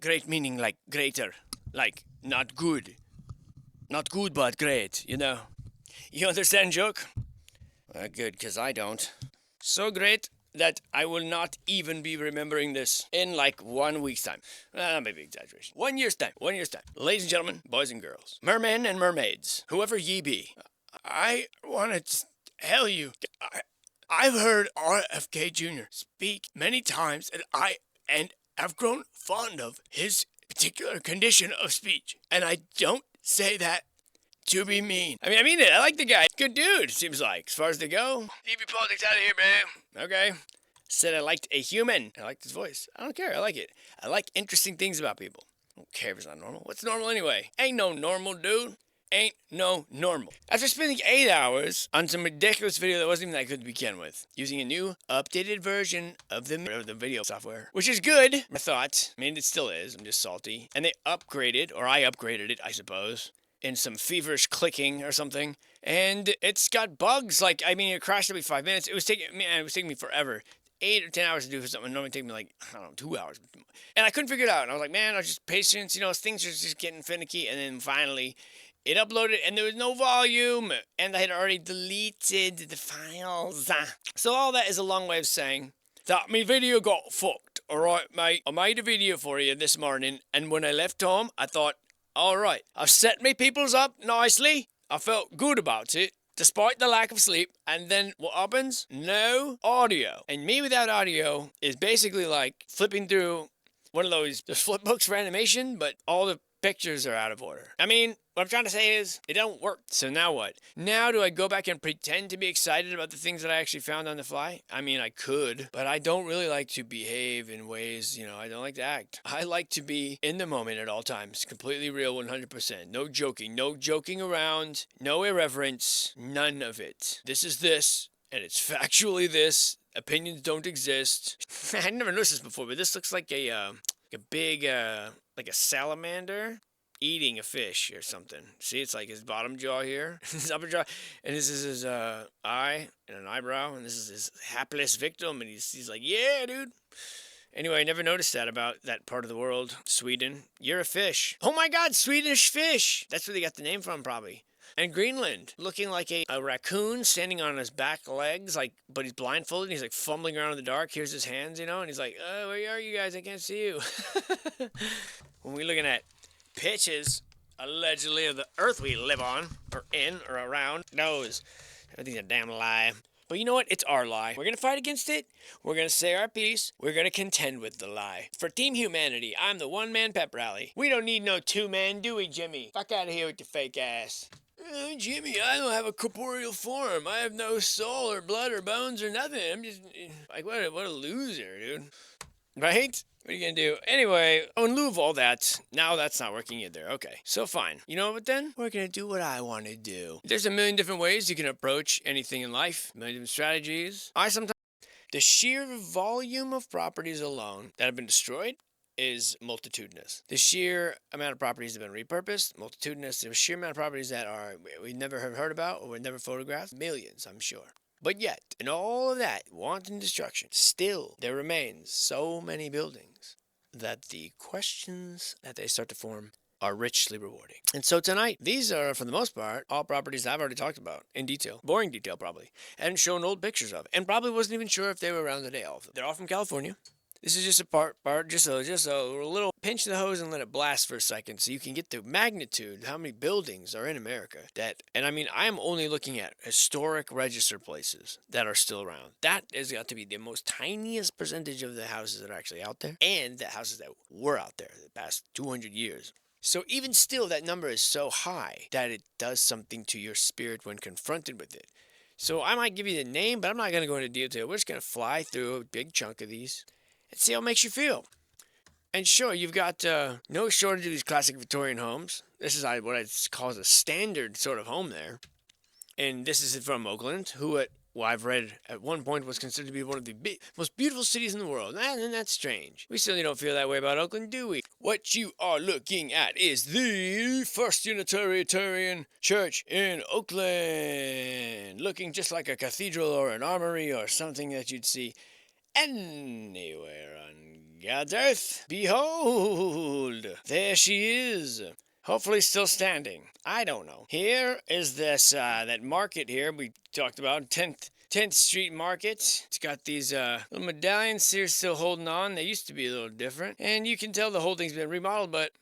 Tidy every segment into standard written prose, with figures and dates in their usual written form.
Great meaning like greater. Like, not good. Not good, but great, you know. You understand, joke? Good, because I don't. So great that I will not even be remembering this in like 1 week's time. Maybe exaggeration. 1 year's time. 1 year's time. Ladies and gentlemen, boys and girls, mermen and mermaids, whoever ye be, I want to tell you, I've heard RFK Jr. speak many times, and I've grown fond of his particular condition of speech. And I don't say that to be mean. I mean it. I like the guy. Good dude, seems like. As far as they go, leave your politics out of here, man. Okay. Said I liked a human. I liked his voice. I don't care. I like it. I like interesting things about people. I don't care if it's not normal. What's normal anyway? Ain't no normal, dude. Ain't no normal. After spending 8 hours on some ridiculous video that wasn't even that good to begin with, using a new, updated version of the video software, which is good, I thought. I mean, it still is. I'm just salty. And they upgraded, or I upgraded it, I suppose, in some feverish clicking or something. And it's got bugs. Like, I mean, it crashed every 5 minutes. It was taking me forever. 8 or 10 hours to do something. It normally take me like, I don't know, 2 hours. And I couldn't figure it out. And I was like, man, I was just patience. You know, things are just getting finicky. And then finally, it uploaded and there was no volume. And I had already deleted the files. So all that is a long way of saying that my video got fucked. All right, mate. I made a video for you this morning. And when I left home, I thought, all right, I've set my peoples up nicely. I felt good about it, despite the lack of sleep. And then what happens? No audio. And me without audio is basically like flipping through one of those flip books for animation, but all the pictures are out of order. I mean, what I'm trying to say is, it don't work. So now what? Now do I go back and pretend to be excited about the things that I actually found on the fly? I mean, I could, but I don't really like to behave in ways, I don't like to act. I like to be in the moment at all times, completely real, 100%. No joking around, no irreverence, none of it. This is this, and it's factually this. Opinions don't exist. I never noticed this before, but this looks like a big, like a salamander eating a fish or something. See, it's like his bottom jaw here, his upper jaw, and this is his eye and an eyebrow, and this is his hapless victim, and he's like, yeah, dude. Anyway, I never noticed that about that part of the world. Sweden, you're a fish. Oh my God, Swedish fish. That's where they got the name from, probably. And Greenland, looking like a raccoon standing on his back legs, but he's blindfolded, and he's like fumbling around in the dark. Here's his hands, and he's like, oh, where are you guys? I can't see you. When we're looking at pitches, allegedly, of the earth we live on, or in, or around, knows everything's a damn lie. But you know what? It's our lie. We're going to fight against it. We're going to say our piece. We're going to contend with the lie. For Team Humanity, I'm the one-man pep rally. We don't need no two-man, do we, Jimmy? Fuck out of here with your fake ass. Jimmy, I don't have a corporeal form. I have no soul or blood or bones or nothing. I'm just, like, what a loser, dude. Right? What are you gonna do? Anyway, in lieu of all that, now that's not working either. Okay, so fine. You know what then? We're gonna do what I want to do. There's a million different ways you can approach anything in life. A million different strategies. The sheer volume of properties alone that have been destroyed is multitudinous. The sheer amount of properties that have been repurposed, multitudinous. The sheer amount of properties that we never have heard about or were never photographed, millions, I'm sure. But yet, in all of that wanton destruction, still there remains so many buildings that the questions that they start to form are richly rewarding. And so tonight, these are, for the most part, all properties I've already talked about in detail. Boring detail, probably. And shown old pictures of. And probably wasn't even sure if they were around today. They're all from California. This is just just a little pinch the hose and let it blast for a second so you can get the magnitude, how many buildings are in America and I mean, I'm only looking at historic register places that are still around. That has got to be the most tiniest percentage of the houses that are actually out there and the houses that were out there the past 200 years. So even still, that number is so high that it does something to your spirit when confronted with it. So I might give you the name, but I'm not going to go into detail. We're just going to fly through a big chunk of these and see how it makes you feel. And sure, you've got no shortage of these classic Victorian homes. This is what I'd call a standard sort of home there. And this is from Oakland, who I've read at one point was considered to be one of the most beautiful cities in the world. And that's strange. We certainly don't feel that way about Oakland, do we? What you are looking at is the First Unitarian Church in Oakland. Looking just like a cathedral or an armory or something that you'd see anywhere on God's earth, behold, there she is. Hopefully still standing. I don't know. Here is this, that market here we talked about, 10th Street Market. It's got these little medallions here still holding on. They used to be a little different. And you can tell the whole thing's been remodeled, but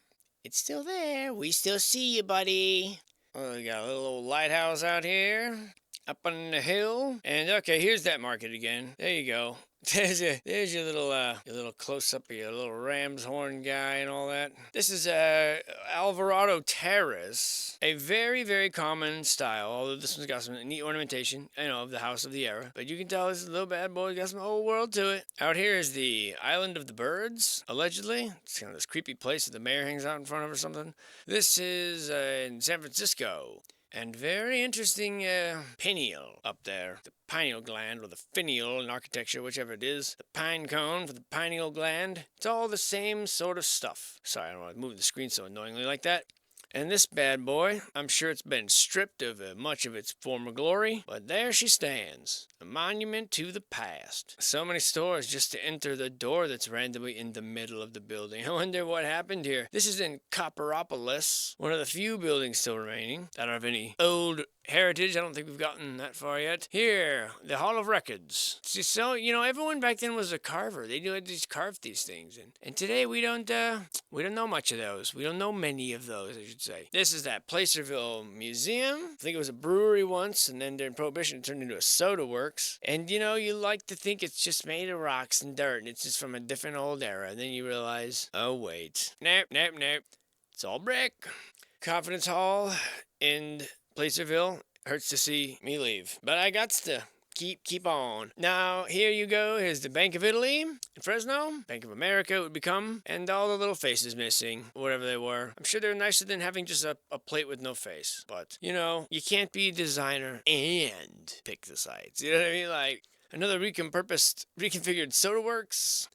it's still there. We still see you, buddy. Oh, we got a little old lighthouse out here. Up on the hill. And okay, here's that market again. There you go. There's your little close-up of your little ram's horn guy and all that. This is Alvarado Terrace, a very, very common style, although this one's got some neat ornamentation, of the house of the era. But you can tell this little bad boy got some old world to it. Out here is the Island of the Birds, allegedly. It's kind of this creepy place that the mayor hangs out in front of or something. This is in San Francisco. And very interesting pineal up there. The pineal gland, or the finial in architecture, whichever it is. The pine cone for the pineal gland. It's all the same sort of stuff. Sorry, I don't want to move the screen so annoyingly like that. And this bad boy, I'm sure it's been stripped of much of its former glory, but there she stands, a monument to the past. So many stores just to enter the door that's randomly in the middle of the building. I wonder what happened here. This is in Copperopolis, one of the few buildings still remaining that are of any old heritage. I don't think we've gotten that far yet. Here, the Hall of Records. So, everyone back then was a carver. They just carved these things. And today we don't know much of those. We don't know many of those, I should say. This is that Placerville Museum. I think it was a brewery once, and then during Prohibition it turned into a soda works. And, you like to think it's just made of rocks and dirt, and it's just from a different old era. And then you realize, oh, wait. Nope. It's all brick. Confidence Hall in Placerville. Hurts to see me leave. But I got to keep on. Now, here you go. Here's the Bank of Italy in Fresno. Bank of America would become. And all the little faces missing. Whatever they were. I'm sure they're nicer than having just a plate with no face. But, you can't be a designer and pick the sides. You know what I mean? Like, another reconfigured soda works.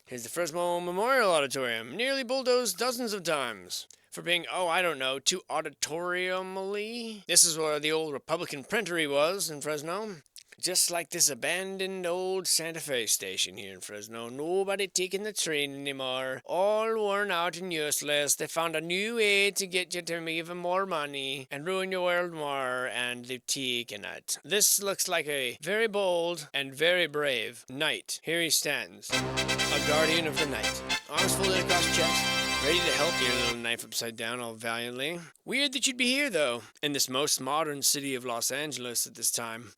Here's the Fresno Memorial Auditorium. Nearly bulldozed dozens of times. For being, too auditoriumly. This is where the old Republican printery was in Fresno. Just like this abandoned old Santa Fe station here in Fresno. Nobody taking the train anymore. All worn out and useless. They found a new way to get you to even more money and ruin your world more, and they've taken it. This looks like a very bold and very brave knight. Here he stands, a guardian of the night. Arms folded across chest. Ready to help your little knife upside down all valiantly. Weird that you'd be here, though, in this most modern city of Los Angeles at this time.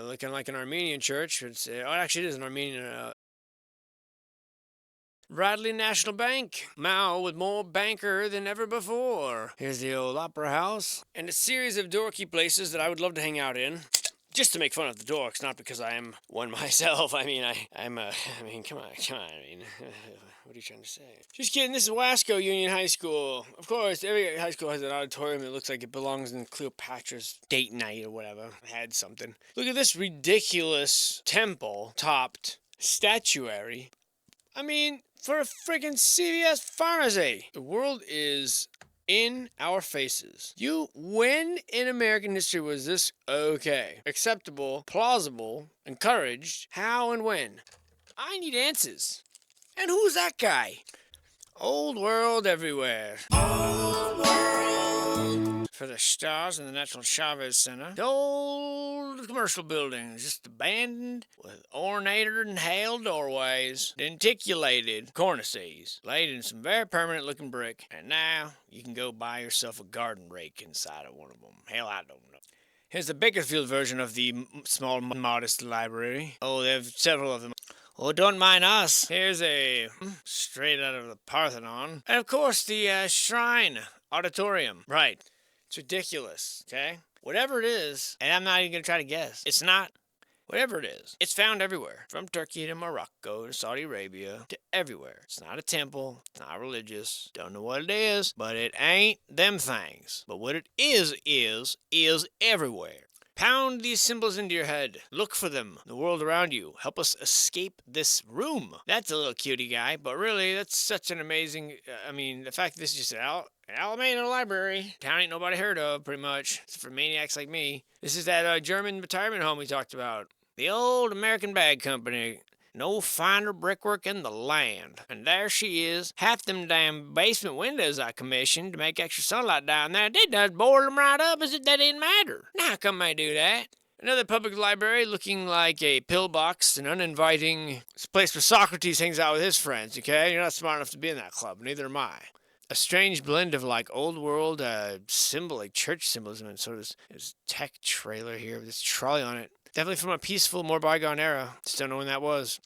Looking like an Armenian church. Actually, it is an Armenian. Radley National Bank. Mao with more banker than ever before. Here's the old Opera House. And a series of dorky places that I would love to hang out in. Just to make fun of the dorks, not because I am one myself. Come on. What are you trying to say? Just kidding, this is Wasco Union High School. Of course, every high school has an auditorium that looks like it belongs in Cleopatra's date night or whatever. It had something. Look at this ridiculous temple-topped statuary. For a friggin' CVS pharmacy. The world is in our faces. When in American history was this okay? Acceptable, plausible, encouraged? How and when? I need answers. And who's that guy? Old world everywhere. Old world. For the stars in the National Chavez Center. The old commercial buildings, just abandoned, with ornated and hailed doorways, denticulated cornices, laid in some very permanent looking brick. And now you can go buy yourself a garden rake inside of one of them. Hell, I don't know. Here's the Bakersfield version of the small, modest library. Oh, they have several of them. Oh, don't mind us. Here's a straight out of the Parthenon. And of course, the Shrine Auditorium. Right. It's ridiculous, okay? Whatever it is, and I'm not even going to try to guess. It's not. Whatever it is, it's found everywhere. From Turkey to Morocco to Saudi Arabia to everywhere. It's not a temple. It's not religious. Don't know what it is, but it ain't them things. But what it is everywhere. Pound these symbols into your head. Look for them. The world around you. Help us escape this room. That's a little cutie guy, but really, that's such an amazing... the fact that this is just an Alameda library. Town ain't nobody heard of, pretty much. It's for maniacs like me. This is that German retirement home we talked about. The old American Bag Company. No finer brickwork in the land. And there she is. Half them damn basement windows I commissioned to make extra sunlight down there, they just board them right up as if that didn't matter. Now how come they do that? Another public library looking like a pillbox and uninviting. It's a place where Socrates hangs out with his friends, okay? You're not smart enough to be in that club, neither am I. A strange blend of like old world symbol, like church symbolism, and sort of this tech trailer here with this trolley on it. Definitely from a peaceful, more bygone era. Just don't know when that was.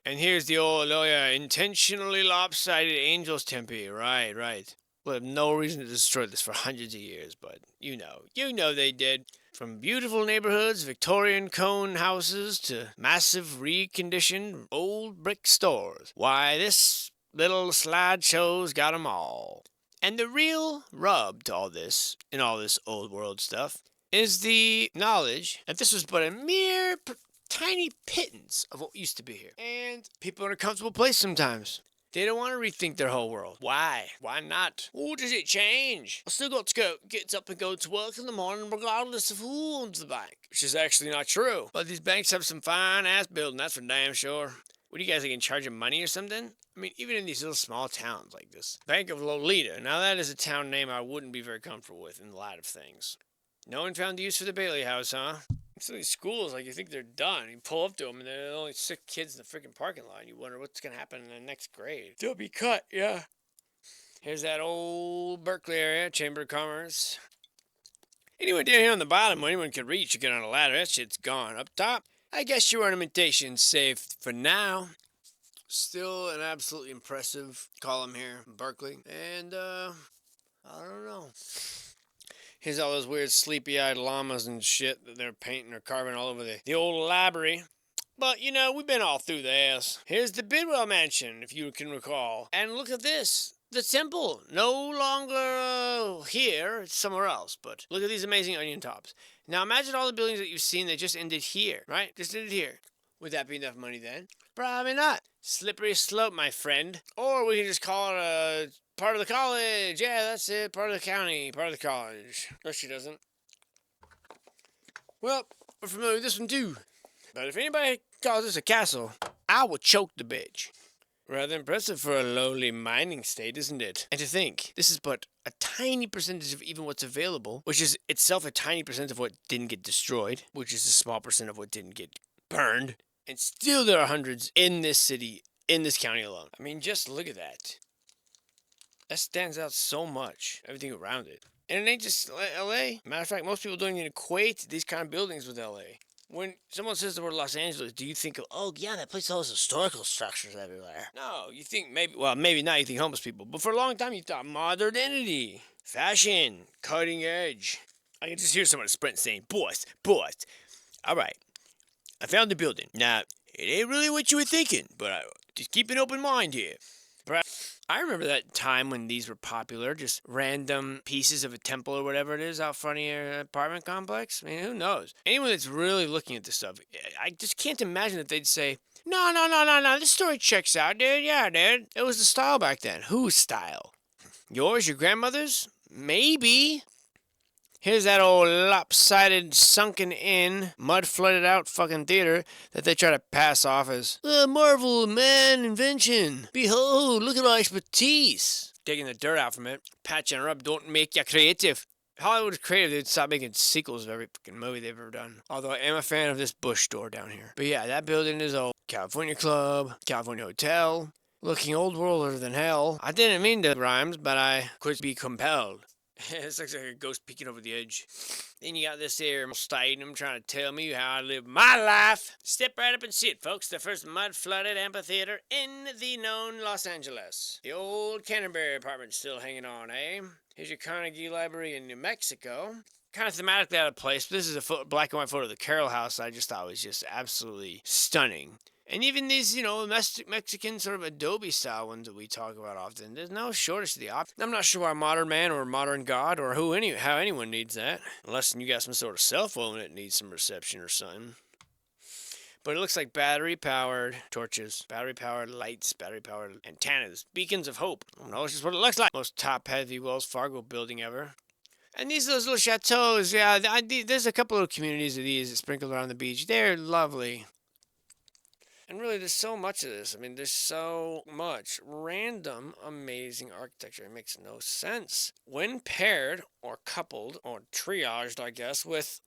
And here's the old, intentionally lopsided Angel's Tempe. Right. Well, have no reason to destroy this for hundreds of years, but you know they did. From beautiful neighborhoods, Victorian cone houses, to massive reconditioned old brick stores. Why, this little slideshow's got 'em all. And the real rub to all this, in all this old world stuff, is the knowledge that this was but a mere tiny pittance of what used to be here. And people are in a comfortable place sometimes. They don't want to rethink their whole world. Why? Why not? Oh, does it change? I still got to get up and go to work in the morning regardless of who owns the bank. Which is actually not true. But these banks have some fine-ass building, that's for damn sure. What do you guys think, in charge of money or something? I mean, even in these little small towns like this. Bank of Lolita. Now that is a town name I wouldn't be very comfortable with in the light of things. No one found use for the Bailey House, huh? Some of these schools, like, you think they're done. You pull up to them, and there are only 6 kids in the freaking parking lot, and you wonder what's going to happen in the next grade. They'll be cut, yeah. Here's that old Berkeley area, Chamber of Commerce. Anyway, down here on the bottom, where anyone could reach, you get on a ladder, that shit's gone. Up top, I guess your ornamentation's safe for now. Still an absolutely impressive column here in Berkeley. And, I don't know. Here's all those weird sleepy-eyed llamas and shit that they're painting or carving all over the old library. But, we've been all through this. Here's the Bidwell Mansion, if you can recall. And look at this. The temple. No longer here. It's somewhere else. But look at these amazing onion tops. Now imagine all the buildings that you've seen that just ended here, right? Just ended here. Would that be enough money then? Probably not. Slippery slope, my friend. Or we can just call it a part of the college. Yeah, that's it. Part of the county. Part of the college. No, she doesn't. Well, we're familiar with this one too. But if anybody calls this a castle, I will choke the bitch. Rather impressive for a lowly mining state, isn't it? And to think, this is but a tiny percentage of even what's available, which is itself a tiny percent of what didn't get destroyed, which is a small percent of what didn't get burned. And still there are hundreds in this city, in this county alone. I mean, just look at that. That stands out so much, everything around it. And it ain't just LA. Matter of fact, most people don't even equate these kind of buildings with LA. When someone says the word Los Angeles, do you think of, oh yeah, that place has all those historical structures everywhere? No, you think maybe not, you think homeless people. But for a long time you thought modernity, fashion, cutting edge. I can just hear someone sprint saying, boss, all right, I found the building. Now, it ain't really what you were thinking, but just keep an open mind here. I remember that time when these were popular, just random pieces of a temple or whatever it is out front of your apartment complex. I mean, who knows? Anyone that's really looking at this stuff, I just can't imagine that they'd say, no, this story checks out, dude. Yeah, dude. It was the style back then. Whose style? Yours? Your grandmother's? Maybe. Here's that old lopsided, sunken in, mud-flooded out fucking theater that they try to pass off as, marvel, man, invention. Behold, look at our expertise. Digging the dirt out from it, patching her up, don't make ya creative. Hollywood is creative, they'd stop making sequels of every fucking movie they've ever done. Although I am a fan of this Bush store down here. But yeah, that building is old. California Club, California Hotel, looking old worlder than hell. I didn't mean to rhymes, but I could be compelled. It looks like a ghost peeking over the edge. Then you got this here stadium trying to tell me how I live my life. Step right up and see it, folks. The first mud-flooded amphitheater in the known Los Angeles. The old Canterbury apartment still hanging on, eh? Here's your Carnegie Library in New Mexico. Kind of thematically out of place, but this is a black and white photo of the Carroll House I just thought was just absolutely stunning. And even these, Mexican sort of Adobe-style ones that we talk about often, there's no shortage of the option. I'm not sure why modern man or modern god or how anyone needs that. Unless you got some sort of cell phone that needs some reception or something. But it looks like battery-powered torches, battery-powered lights, battery-powered antennas, beacons of hope. I don't know, it's just what it looks like. Most top-heavy Wells Fargo building ever. And those little chateaus, yeah, there's a couple of communities of these sprinkled around the beach. They're lovely. And really, there's so much of this. I mean, there's so much random, amazing architecture. It makes no sense. When paired, or coupled, or triaged, I guess, with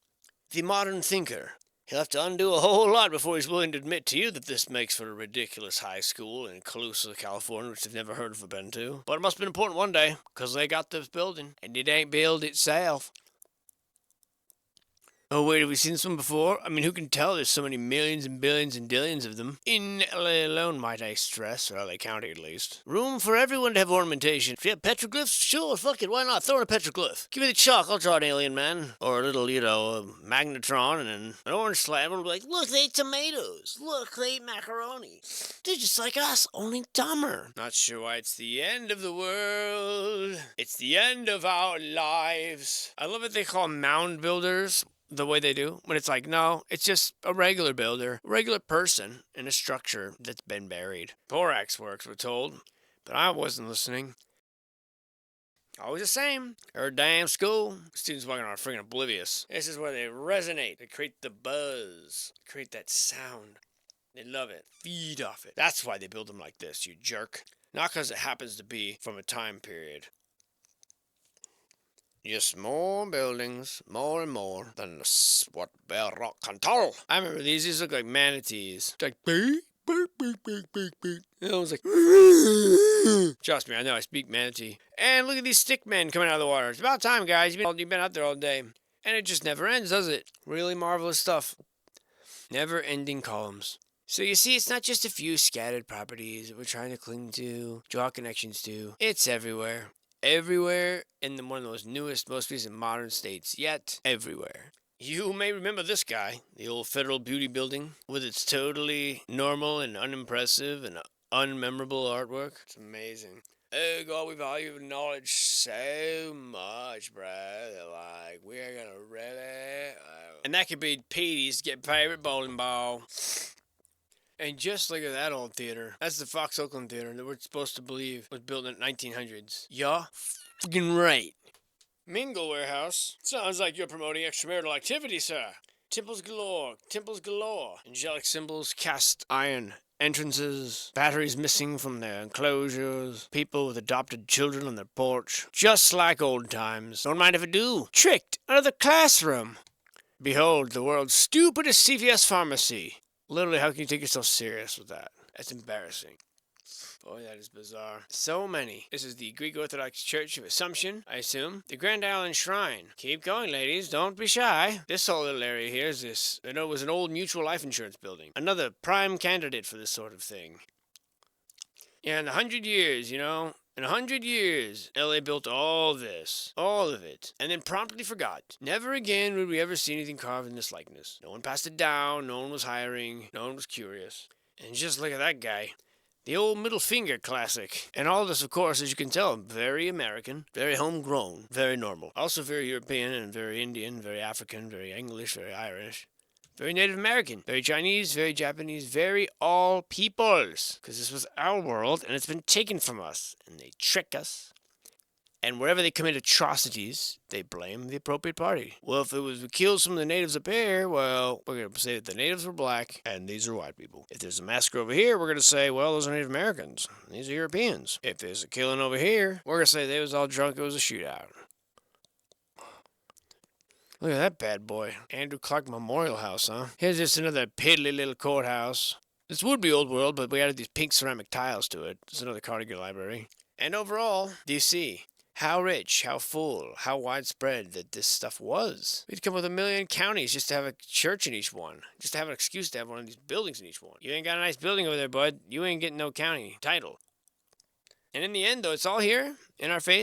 the modern thinker, he'll have to undo a whole lot before he's willing to admit to you that this makes for a ridiculous high school in Colusa, California, which they've never heard of or been to. But it must have been important one day, because they got this building, and it ain't built itself. Oh, wait, have we seen this one before? I mean, who can tell there's so many millions and billions and dillions of them? In LA alone, might I stress, or LA County at least. Room for everyone to have ornamentation. If you have petroglyphs, sure, fuck it, why not? Throw in a petroglyph. Give me the chalk, I'll draw an alien man. Or a little, magnetron and an orange slab, and we'll be like, look, they ate tomatoes. Look, they ate macaroni. They're just like us, only dumber. Not sure why it's the end of the world. It's the end of our lives. I love what they call mound builders. The way they do, when it's like, no, it's just a regular builder, a regular person in a structure that's been buried. Borax works, we're told, but I wasn't listening. Always the same. Or damn school. Students walking around freaking oblivious. This is where they resonate. They create the buzz. Create that sound. They love it. Feed off it. That's why they build them like this, you jerk. Not because it happens to be from a time period. Just more buildings, more and more, than what Bear Rock can tell. I remember these look like manatees. It's like, beep, beep, beep, beep, beep, beep. And I was like, trust me, I know I speak manatee. And look at these stick men coming out of the water. It's about time, guys. You've been out there all day. And it just never ends, does it? Really marvelous stuff. Never-ending columns. So you see, it's not just a few scattered properties that we're trying to cling to, draw connections to. It's everywhere. Everywhere in one of those newest, most recent modern states, yet everywhere. You may remember this guy, the old Federal Beauty Building, with its totally normal and unimpressive and unmemorable artwork. It's amazing. Oh God, we value knowledge so much, bruh. Like, we're gonna really... And that could be Petey's get favorite bowling ball. And just look at that old theater. That's the Fox Oakland Theater that we're supposed to believe was built in the 1900s. Yeah, fucking right. Mingle Warehouse. Sounds like you're promoting extramarital activity, sir. Temples galore. Temples galore. Angelic symbols, cast iron entrances, batteries missing from their enclosures, people with adopted children on their porch. Just like old times. Don't mind if I do. Tricked out of the classroom. Behold, the world's stupidest CVS pharmacy. Literally, how can you take yourself serious with that? That's embarrassing. Boy, that is bizarre. So many. This is the Greek Orthodox Church of Assumption, I assume. The Grand Island Shrine. Keep going, ladies. Don't be shy. This whole little area here is this. I know it was an old mutual life insurance building. Another prime candidate for this sort of thing. Yeah, in 100 years, in 100 years, LA built all this, all of it, and then promptly forgot. Never again would we ever see anything carved in this likeness. No one passed it down, no one was hiring, no one was curious. And just look at that guy. The old middle finger classic. And all this, of course, as you can tell, very American, very homegrown, very normal. Also very European and very Indian, very African, very English, very Irish. Very Native American, very Chinese, very Japanese, very all peoples. Because this was our world, and it's been taken from us. And they trick us. And wherever they commit atrocities, they blame the appropriate party. Well, if it was we killed some of the natives up here, well, we're going to say that the natives were black, and these are white people. If there's a massacre over here, we're going to say, well, those are Native Americans. These are Europeans. If there's a killing over here, we're going to say they was all drunk, it was a shootout. Look at that bad boy. Andrew Clark Memorial House, huh? Here's just another piddly little courthouse. This would be old world, but we added these pink ceramic tiles to it. It's another Carnegie Library. And overall, do you see how rich, how full, how widespread that this stuff was? We'd come with 1 million counties just to have a church in each one. Just to have an excuse to have one of these buildings in each one. You ain't got a nice building over there, bud. You ain't getting no county title. And in the end, though, it's all here in our face.